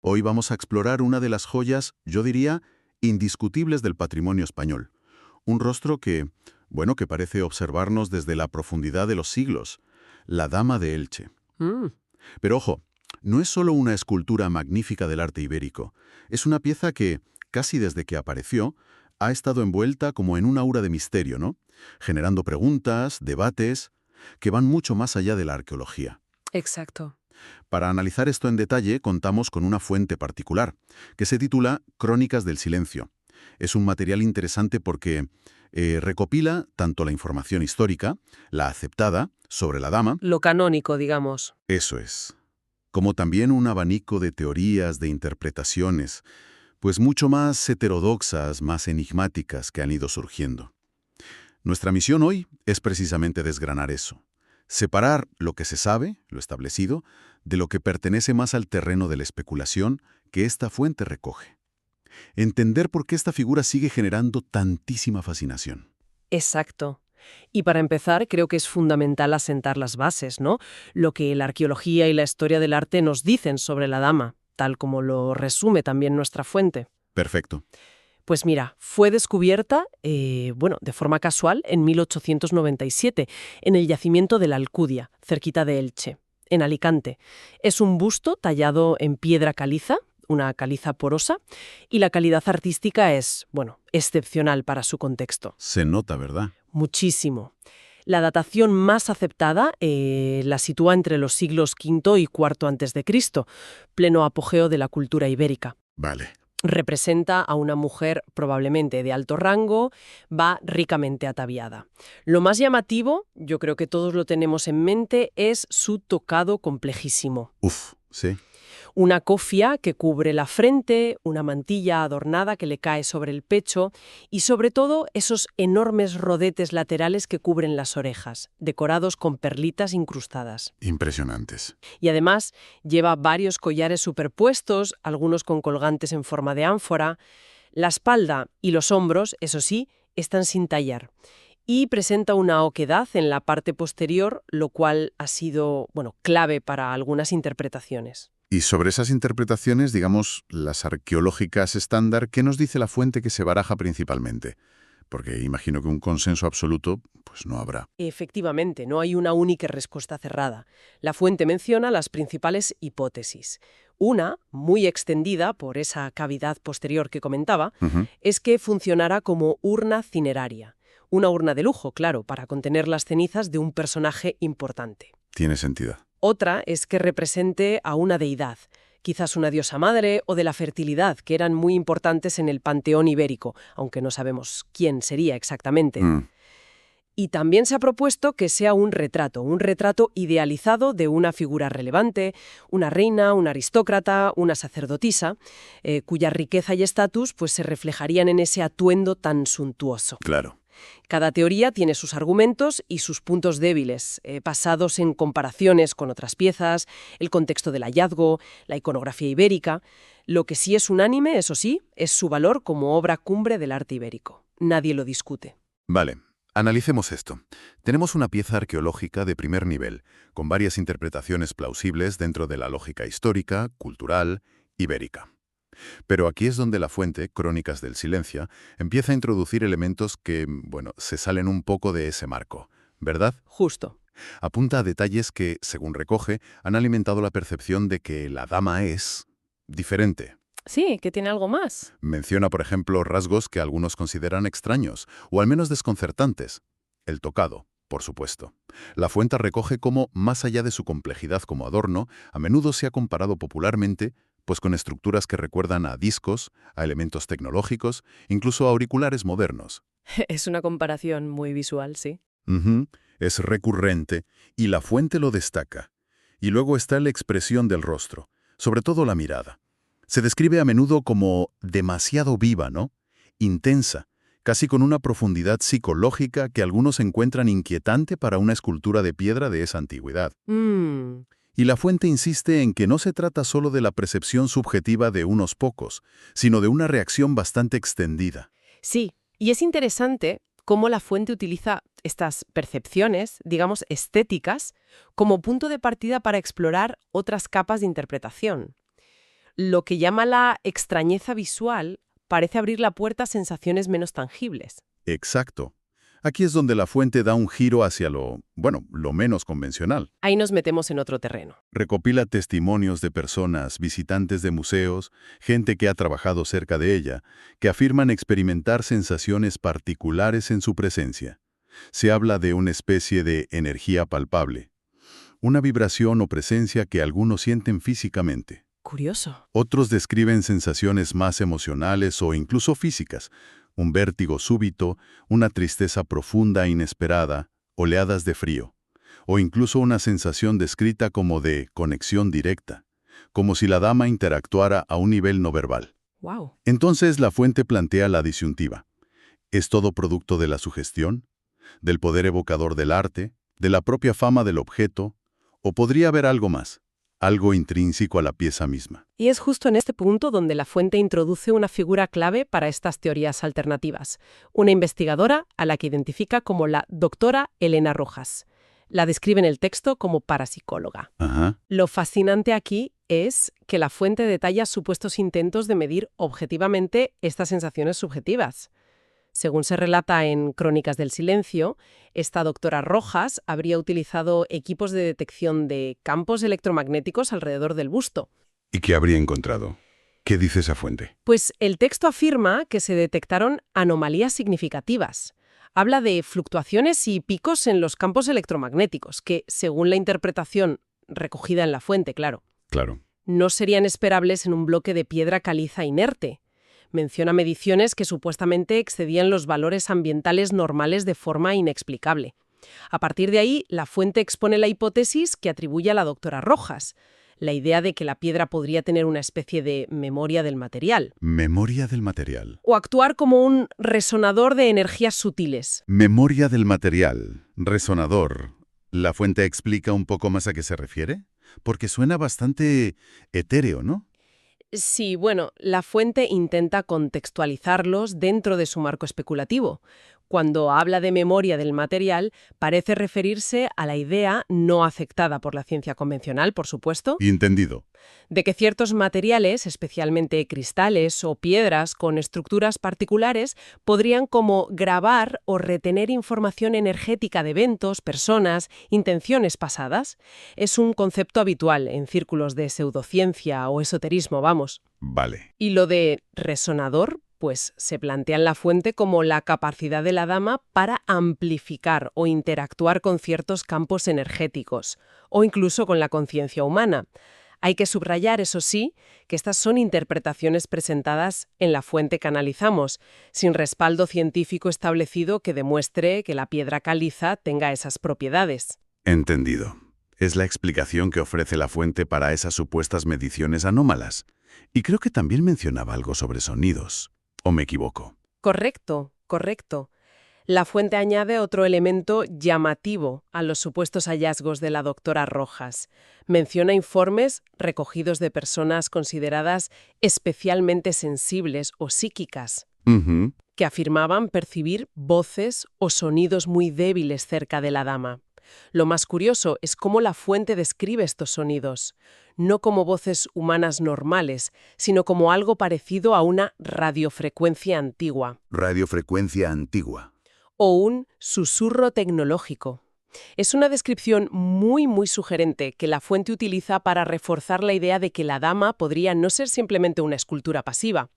Hoy vamos a explorar una de las joyas, yo diría, indiscutibles del patrimonio español. Un rostro que parece observarnos desde la profundidad de los siglos, la Dama de Elche. Mm, Pero ojo, no es solo una escultura magnífica del arte ibérico, es una pieza que, casi desde que apareció, ha estado envuelta como en un aura de misterio, ¿no? Generando preguntas, debates, que van mucho más allá de la arqueología. exacto. Para analizar esto en detalle, contamos con una fuente particular, que se titula Crónicas del Silencio. Es un material interesante porque recopila tanto la información histórica, la aceptada, sobre la dama, Lo canónico, digamos. eso es, como también un abanico de teorías, de interpretaciones, pues mucho más heterodoxas, más enigmáticas que han ido surgiendo. Nuestra misión hoy es precisamente desgranar eso. Separar lo que se sabe, lo establecido, de lo que pertenece más al terreno de la especulación que esta fuente recoge. Entender por qué esta figura sigue generando tantísima fascinación. Exacto. Y para empezar, creo que es fundamental asentar las bases, ¿no? Lo que la arqueología y la historia del arte nos dicen sobre la dama, tal como lo resume también nuestra fuente. Perfecto. Pues mira, fue descubierta, de forma casual, en 1897, en el yacimiento de la Alcudia, cerquita de Elche, en Alicante. Es un busto tallado en piedra caliza, una caliza porosa, y la calidad artística es, excepcional para su contexto. Se nota, ¿verdad? Muchísimo. La datación más aceptada la sitúa entre los siglos V y IV antes de Cristo, pleno apogeo de la cultura ibérica. Vale. Representa a una mujer probablemente de alto rango, va ricamente ataviada. Lo más llamativo, yo creo que todos lo tenemos en mente, es su tocado complejísimo. Uf, sí. Una cofia que cubre la frente, una mantilla adornada que le cae sobre el pecho y sobre todo esos enormes rodetes laterales que cubren las orejas, decorados con perlitas incrustadas. Impresionantes. Y además lleva varios collares superpuestos, algunos con colgantes en forma de ánfora. La espalda y los hombros, eso sí, están sin tallar. Y presenta una oquedad en la parte posterior, lo cual ha sido, clave para algunas interpretaciones. Y sobre esas interpretaciones, digamos, las arqueológicas estándar, ¿qué nos dice la fuente que se baraja principalmente? Porque imagino que un consenso absoluto, pues no habrá. Efectivamente, no hay una única respuesta cerrada. La fuente menciona las principales hipótesis. Una, muy extendida por esa cavidad posterior que comentaba, Ujú. es que funcionará como urna cineraria. Una urna de lujo, claro, para contener las cenizas de un personaje importante. Tiene sentido. Otra es que represente a una deidad, quizás una diosa madre o de la fertilidad, que eran muy importantes en el panteón ibérico, aunque no sabemos quién sería exactamente. Mm. Y también se ha propuesto que sea un retrato idealizado de una figura relevante, una reina, una aristócrata, una sacerdotisa, cuya riqueza y estatus pues, se reflejarían en ese atuendo tan suntuoso. Claro. Cada teoría tiene sus argumentos y sus puntos débiles, basados en comparaciones con otras piezas, el contexto del hallazgo, la iconografía ibérica. Lo que sí es unánime, eso sí, es su valor como obra cumbre del arte ibérico. Nadie lo discute. Vale. Analicemos esto. Tenemos una pieza arqueológica de primer nivel, con varias interpretaciones plausibles dentro de la lógica histórica, cultural, ibérica. Pero aquí es donde la fuente, Crónicas del Silencio, empieza a introducir elementos que, se salen un poco de ese marco, ¿verdad? Justo. Apunta a detalles que, según recoge, han alimentado la percepción de que la dama es diferente. Sí, que tiene algo más. Menciona, por ejemplo, rasgos que algunos consideran extraños, o al menos desconcertantes. El tocado, por supuesto. La fuente recoge cómo, más allá de su complejidad como adorno, a menudo se ha comparado popularmente pues con estructuras que recuerdan a discos, a elementos tecnológicos, incluso a auriculares modernos. Es una comparación muy visual, sí. Ujú. Es recurrente y la fuente lo destaca. Y luego está la expresión del rostro, sobre todo la mirada. Se describe a menudo como demasiado viva, ¿no? Intensa, casi con una profundidad psicológica que algunos encuentran inquietante para una escultura de piedra de esa antigüedad. Y la fuente insiste en que no se trata solo de la percepción subjetiva de unos pocos, sino de una reacción bastante extendida. Sí, y es interesante cómo la fuente utiliza estas percepciones, digamos, estéticas, como punto de partida para explorar otras capas de interpretación. lo que llama la extrañeza visual parece abrir la puerta a sensaciones menos tangibles. Exacto. Aquí es donde la fuente da un giro hacia lo menos convencional. Ahí nos metemos en otro terreno. Recopila testimonios de personas, visitantes de museos, gente que ha trabajado cerca de ella, que afirman experimentar sensaciones particulares en su presencia. Se habla de una especie de energía palpable, una vibración o presencia que algunos sienten físicamente. Curioso. Otros describen sensaciones más emocionales o incluso físicas, un vértigo súbito, una tristeza profunda e inesperada, oleadas de frío, o incluso una sensación descrita como de conexión directa, como si la dama interactuara a un nivel no verbal. Wow. Entonces la fuente plantea la disyuntiva. ¿Es todo producto de la sugestión, del poder evocador del arte, de la propia fama del objeto, o podría haber algo más, algo intrínseco a la pieza misma? Y es justo en este punto donde la fuente introduce una figura clave para estas teorías alternativas, una investigadora a la que identifica como la doctora Elena Rojas. La describe en el texto como parapsicóloga. Ajá. Lo fascinante aquí es que la fuente detalla supuestos intentos de medir objetivamente estas sensaciones subjetivas. Según se relata en Crónicas del Silencio, esta doctora Rojas habría utilizado equipos de detección de campos electromagnéticos alrededor del busto. ¿Y qué habría encontrado? ¿Qué dice esa fuente? Pues el texto afirma que se detectaron anomalías significativas. Habla de fluctuaciones y picos en los campos electromagnéticos, que, según la interpretación recogida en la fuente, claro, Claro. no serían esperables en un bloque de piedra caliza inerte. Menciona mediciones que supuestamente excedían los valores ambientales normales de forma inexplicable. A partir de ahí, la fuente expone la hipótesis que atribuye a la doctora Rojas, la idea de que la piedra podría tener una especie de memoria del material, Memoria del material. o actuar como un resonador de energías sutiles. Memoria del material. Resonador. ¿La fuente explica un poco más a qué se refiere? Porque suena bastante etéreo, ¿no? Sí, bueno, la fuente intenta contextualizarlos dentro de su marco especulativo. Cuando habla de memoria del material, parece referirse a la idea, no aceptada por la ciencia convencional, por supuesto, Entendido. de que ciertos materiales, especialmente cristales o piedras con estructuras particulares, podrían como grabar o retener información energética de eventos, personas, intenciones pasadas. Es un concepto habitual en círculos de pseudociencia o esoterismo, vamos. Vale. Y lo de resonador, pues se plantea en la fuente como la capacidad de la dama para amplificar o interactuar con ciertos campos energéticos, o incluso con la conciencia humana. Hay que subrayar, eso sí, que estas son interpretaciones presentadas en la fuente que analizamos, sin respaldo científico establecido que demuestre que la piedra caliza tenga esas propiedades. Entendido. Es la explicación que ofrece la fuente para esas supuestas mediciones anómalas. Y creo que también mencionaba algo sobre sonidos. ¿O me equivoco? Correcto, correcto. La fuente añade otro elemento llamativo a los supuestos hallazgos de la doctora Rojas. Menciona informes recogidos de personas consideradas especialmente sensibles o psíquicas, Ujú. que afirmaban percibir voces o sonidos muy débiles cerca de la dama. Lo más curioso es cómo la fuente describe estos sonidos, no como voces humanas normales, sino como algo parecido a una radiofrecuencia antigua Radiofrecuencia antigua. o un susurro tecnológico. Es una descripción muy sugerente que la fuente utiliza para reforzar la idea de que la dama podría no ser simplemente una escultura pasiva.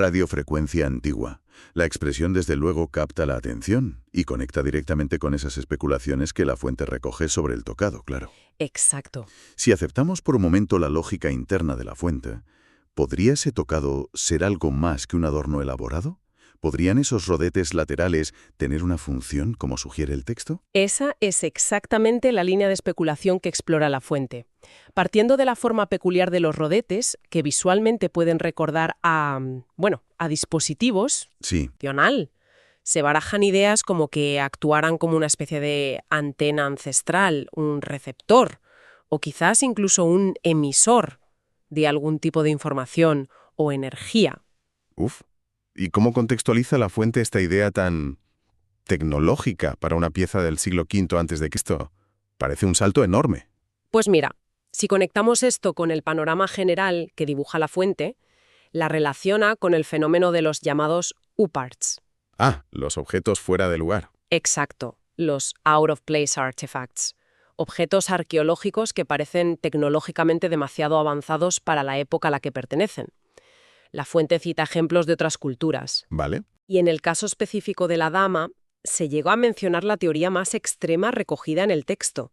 Radiofrecuencia antigua. La expresión desde luego capta la atención y conecta directamente con esas especulaciones que la fuente recoge sobre el tocado, claro. Exacto. Si aceptamos por un momento la lógica interna de la fuente, ¿podría ese tocado ser algo más que un adorno elaborado? ¿Podrían esos rodetes laterales tener una función, como sugiere el texto? Esa es exactamente la línea de especulación que explora la fuente. Partiendo de la forma peculiar de los rodetes, que visualmente pueden recordar a dispositivos, Sí. funcional, se barajan ideas como que actuaran como una especie de antena ancestral, un receptor, o quizás incluso un emisor de algún tipo de información o energía. Uf. ¿Y cómo contextualiza la fuente esta idea tan tecnológica para una pieza del siglo V a.C.? Parece un salto enorme. Pues mira, Si conectamos esto con el panorama general que dibuja la fuente, la relaciona con el fenómeno de los llamados UPARTs. Ah, los objetos fuera de lugar. Exacto, los out of place artifacts. Objetos arqueológicos que parecen tecnológicamente demasiado avanzados para la época a la que pertenecen. La fuente cita ejemplos de otras culturas. ¿Vale? Y en el caso específico de la dama, se llegó a mencionar la teoría más extrema recogida en el texto,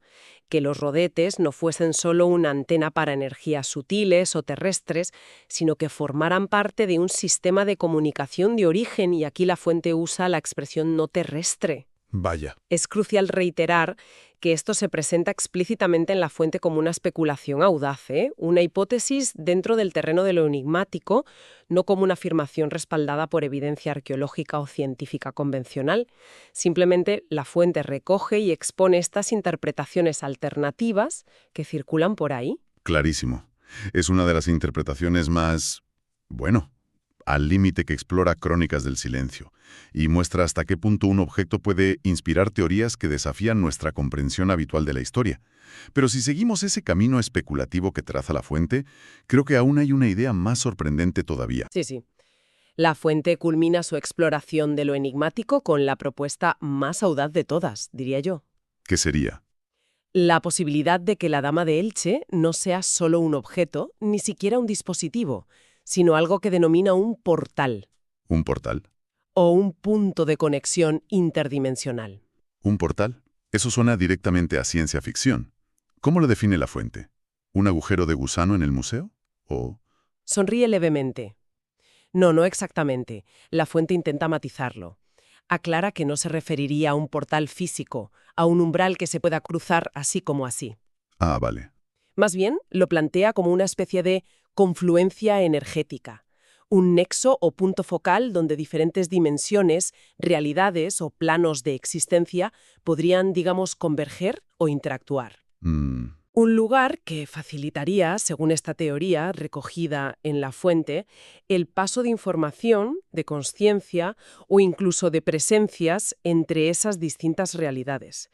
que los rodetes no fuesen solo una antena para energías sutiles o terrestres, sino que formaran parte de un sistema de comunicación de origen, y aquí la fuente usa la expresión no terrestre. Vaya. Es crucial reiterar que esto se presenta explícitamente en la fuente como una especulación audaz, una hipótesis dentro del terreno de lo enigmático, no como una afirmación respaldada por evidencia arqueológica o científica convencional. Simplemente la fuente recoge y expone estas interpretaciones alternativas que circulan por ahí. Clarísimo. Es una de las interpretaciones más, bueno, al límite, que explora Crónicas del Silencio y muestra hasta qué punto un objeto puede inspirar teorías que desafían nuestra comprensión habitual de la historia. Pero si seguimos ese camino especulativo que traza la fuente, creo que aún hay una idea más sorprendente todavía. Sí. La fuente culmina su exploración de lo enigmático con la propuesta más audaz de todas, diría yo. ¿Qué sería? La posibilidad de que la dama de Elche no sea solo un objeto, ni siquiera un dispositivo, sino algo que denomina un portal ¿Un portal? o un punto de conexión interdimensional. ¿Un portal? Eso suena directamente a ciencia ficción. ¿Cómo lo define la fuente? ¿Un agujero de gusano en el museo? ¿O...? Sonríe levemente. No exactamente. La fuente intenta matizarlo. Aclara que no se referiría a un portal físico, a un umbral que se pueda cruzar así como así. Ah, vale. Más bien, lo plantea como una especie de confluencia energética, un nexo o punto focal donde diferentes dimensiones, realidades o planos de existencia podrían, digamos, converger o interactuar. Un lugar que facilitaría, según esta teoría recogida en la fuente, el paso de información, de consciencia o incluso de presencias entre esas distintas realidades.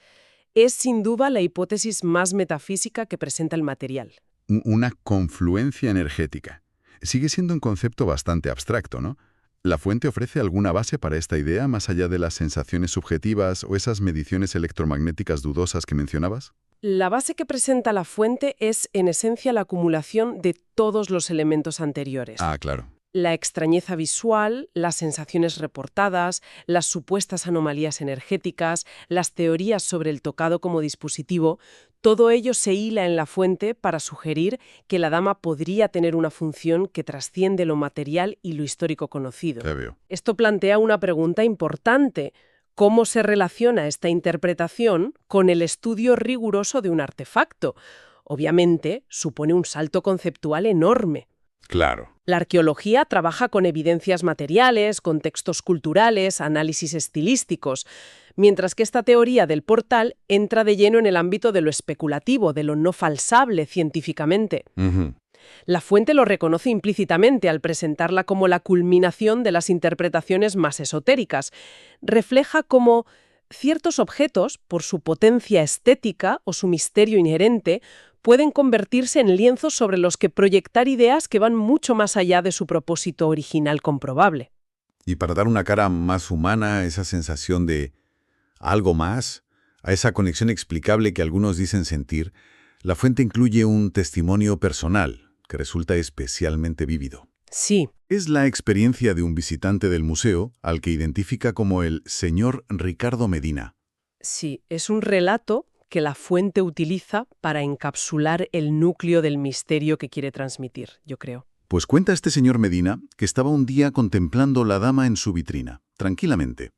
Es sin duda la hipótesis más metafísica que presenta el material. Una confluencia energética. Sigue siendo un concepto bastante abstracto, ¿no? ¿La fuente ofrece alguna base para esta idea más allá de las sensaciones subjetivas o esas mediciones electromagnéticas dudosas que mencionabas? La base que presenta la fuente es, en esencia, la acumulación de todos los elementos anteriores. Ah, claro. La extrañeza visual, las sensaciones reportadas, las supuestas anomalías energéticas, las teorías sobre el tocado como dispositivo, todo ello se hila en la fuente para sugerir que la dama podría tener una función que trasciende lo material y lo histórico conocido. Ya veo. Esto plantea una pregunta importante. ¿Cómo se relaciona esta interpretación con el estudio riguroso de un artefacto? Obviamente, supone un salto conceptual enorme. Claro. La arqueología trabaja con evidencias materiales, contextos culturales, análisis estilísticos, mientras que esta teoría del portal entra de lleno en el ámbito de lo especulativo, de lo no falsable científicamente. La fuente lo reconoce implícitamente al presentarla como la culminación de las interpretaciones más esotéricas. Refleja cómo ciertos objetos, por su potencia estética o su misterio inherente, pueden convertirse en lienzos sobre los que proyectar ideas que van mucho más allá de su propósito original comprobable. Y para dar una cara más humana a esa sensación de algo más, a esa conexión explicable que algunos dicen sentir, la fuente incluye un testimonio personal que resulta especialmente vívido. Sí. Es la experiencia de un visitante del museo al que identifica como el señor Ricardo Medina. Sí, es un relato que la fuente utiliza para encapsular el núcleo del misterio que quiere transmitir, yo creo. Pues cuenta este señor Medina que estaba un día contemplando la dama en su vitrina, tranquilamente.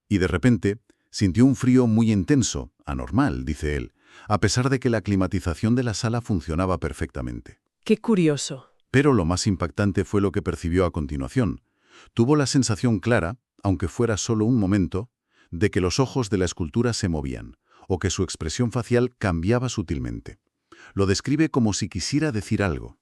Y de repente sintió un frío muy intenso, anormal, dice él, a pesar de que la climatización de la sala funcionaba perfectamente. Qué curioso. Pero lo más impactante fue lo que percibió a continuación. Tuvo la sensación clara, aunque fuera solo un momento, de que los ojos de la escultura se movían, o que su expresión facial cambiaba sutilmente. Lo describe como si quisiera decir algo.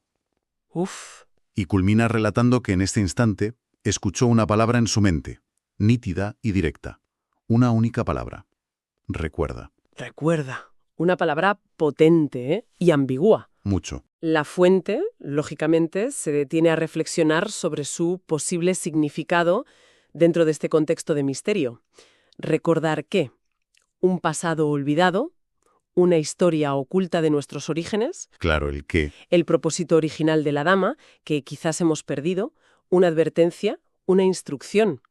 Uf. Y culmina relatando que en este instante escuchó una palabra en su mente, nítida y directa. Una única palabra. Recuerda. Recuerda. Una palabra potente, y ambigua. Mucho. La fuente, lógicamente, se detiene a reflexionar sobre su posible significado dentro de este contexto de misterio. Recordar que un pasado olvidado, una historia oculta de nuestros orígenes, Claro, el qué. el propósito original de la dama, que quizás hemos perdido, una advertencia, una instrucción.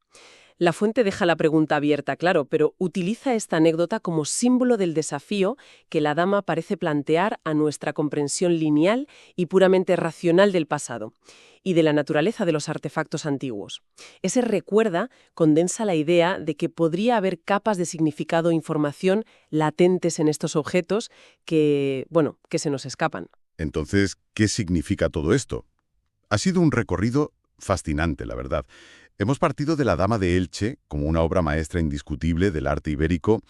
La fuente deja la pregunta abierta, claro, pero utiliza esta anécdota como símbolo del desafío que la dama parece plantear a nuestra comprensión lineal y puramente racional del pasado y de la naturaleza de los artefactos antiguos. Ese recuerda condensa la idea de que podría haber capas de significado e información latentes en estos objetos que se nos escapan. Entonces, ¿qué significa todo esto? Ha sido un recorrido fascinante, la verdad. Hemos partido de La Dama de Elche como una obra maestra indiscutible del arte ibérico,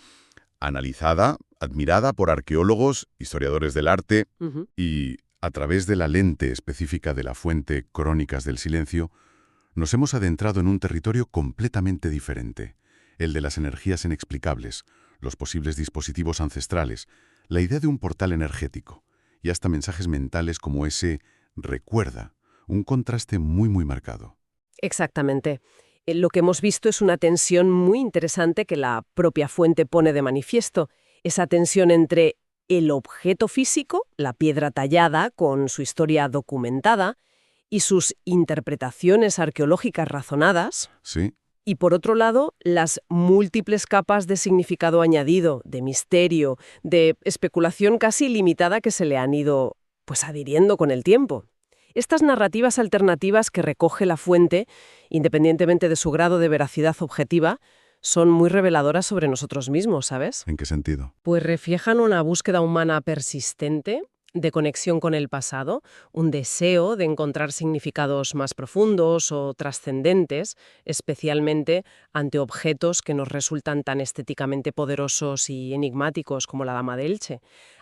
analizada, admirada por arqueólogos, historiadores del arte, Ujú. y a través de la lente específica de la fuente Crónicas del Silencio, nos hemos adentrado en un territorio completamente diferente, el de las energías inexplicables, los posibles dispositivos ancestrales, la idea de un portal energético, y hasta mensajes mentales como ese «recuerda», un contraste muy marcado. Exactamente. Lo que hemos visto es una tensión muy interesante que la propia fuente pone de manifiesto. Esa tensión entre el objeto físico, la piedra tallada con su historia documentada, y sus interpretaciones arqueológicas razonadas, ¿Sí? y por otro lado, las múltiples capas de significado añadido, de misterio, de especulación casi ilimitada que se le han ido adhiriendo con el tiempo. Estas narrativas alternativas que recoge la fuente, independientemente de su grado de veracidad objetiva, son muy reveladoras sobre nosotros mismos, ¿sabes? ¿En qué sentido? Pues reflejan una búsqueda humana persistente de conexión con el pasado, un deseo de encontrar significados más profundos o trascendentes, especialmente ante objetos que nos resultan tan estéticamente poderosos y enigmáticos como la Dama de Elche.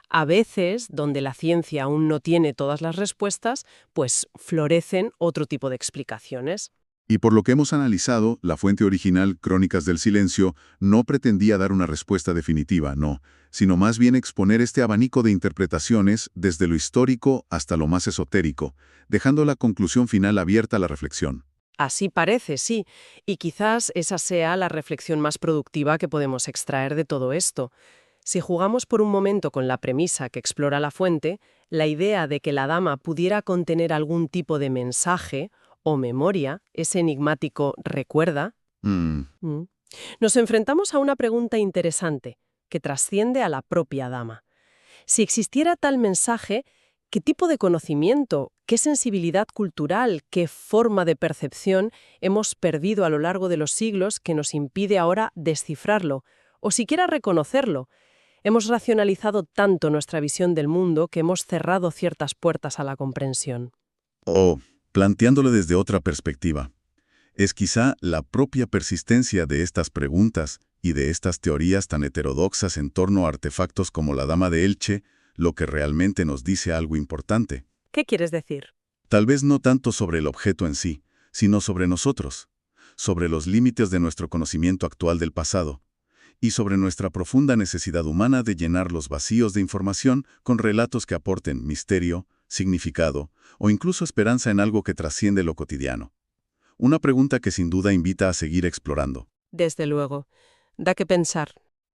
A veces, donde la ciencia aún no tiene todas las respuestas, pues florecen otro tipo de explicaciones. Y por lo que hemos analizado, la fuente original, Crónicas del Silencio, no pretendía dar una respuesta definitiva, no, sino más bien exponer este abanico de interpretaciones desde lo histórico hasta lo más esotérico, dejando la conclusión final abierta a la reflexión. Así parece, sí, y quizás esa sea la reflexión más productiva que podemos extraer de todo esto. Si jugamos por un momento con la premisa que explora la fuente, la idea de que la dama pudiera contener algún tipo de mensaje o memoria, ese enigmático recuerda, nos enfrentamos a una pregunta interesante que trasciende a la propia dama. Si existiera tal mensaje, ¿qué tipo de conocimiento, qué sensibilidad cultural, qué forma de percepción hemos perdido a lo largo de los siglos que nos impide ahora descifrarlo o siquiera reconocerlo? Hemos racionalizado tanto nuestra visión del mundo que hemos cerrado ciertas puertas a la comprensión. O, planteándolo desde otra perspectiva, es quizá la propia persistencia de estas preguntas y de estas teorías tan heterodoxas en torno a artefactos como la Dama de Elche lo que realmente nos dice algo importante. ¿Qué quieres decir? Tal vez no tanto sobre el objeto en sí, sino sobre nosotros, sobre los límites de nuestro conocimiento actual del pasado, y sobre nuestra profunda necesidad humana de llenar los vacíos de información con relatos que aporten misterio, significado o incluso esperanza en algo que trasciende lo cotidiano. Una pregunta que sin duda invita a seguir explorando. Desde luego. Da que pensar.